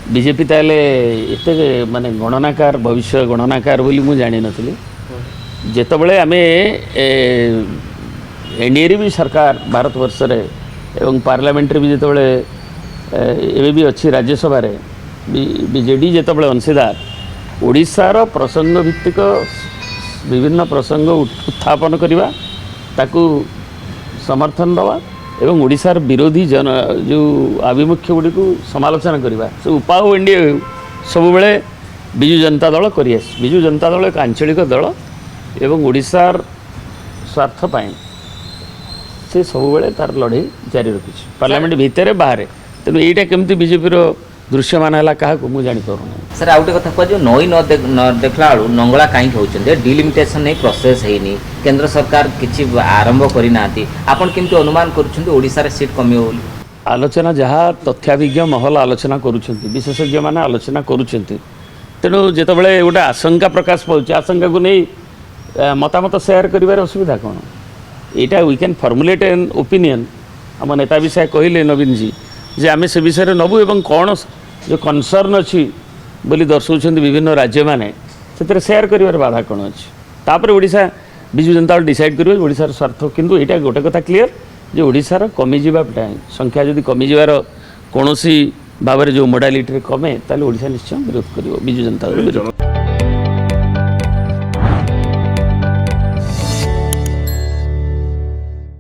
BJP ताले एते माने गणनाकार भविष्य गणनाकार बोली मु जानि नथली जेतबळे आमे एनडीए भी सरकार भारत वर्ष रे एवं पार्लियामेंट रे भी जेतबळे एबे भी अच्छी राज्यसभा रे बीजेडी जेतबळे अंशीदार ओडिशार प्रसंग भित्तिक विभिन्न प्रसंग उत्थापन करवा ताकू समर्थन दवा एवं ओडिशार विरोधी जन जो आभिमुख्य गुड़ी को समालोचना करवा से उपा हो एनडीए सब बेले विजु जनता दल करिए विजु जनता दल एक आंचलिक दल एवं ओडिशार स्वार्थ पाए से सब बेले तार लड़े जारी रखी पार्लियामेंट भितर बाहर तेणु यहीटा केमती बीजेपी दृश्यमान है क्या मुझे जापर सर आउ गोटे कथा जो नई न देखला बेलू नंगला कहीं होते डिलिमिटेशन नहीं प्रोसेस है केंद्र सरकार किसी आरंभ करना आपन केमती अनुमान करुँचार सीट कमी बोली आलोचना जहाँ तथ्याभिज्ञ महल आलोचना करुँच विशेषज्ञ मैंने आलोचना करुँच तेणु जितेबाला गोटे आशंका प्रकाश पाँच आशंका को नहीं मतामत सेयार कर असुविधा कौन यहाँ we can formulate an opinion आम नेता विषय कहले नवीन जी जे आमे से विषय नबू एवं कौन जो कनसर्न अच्छी बोली दर्शाऊँ विभिन्न राज्य मैंने से सेयार कर बाधा कौन अच्छी तापर ओडिशा विजु जनता दल डिसाइड कर ओडिशार स्वार्थ किंतु यहाँ गोटे कथा क्लीयर जे ओडिशार कमिजा संख्या जदि कमिजार कौन भाव जो मोडालिटी कमे ताले ओडिशा निश्चय विरोध कर विजु जनता दल विरोध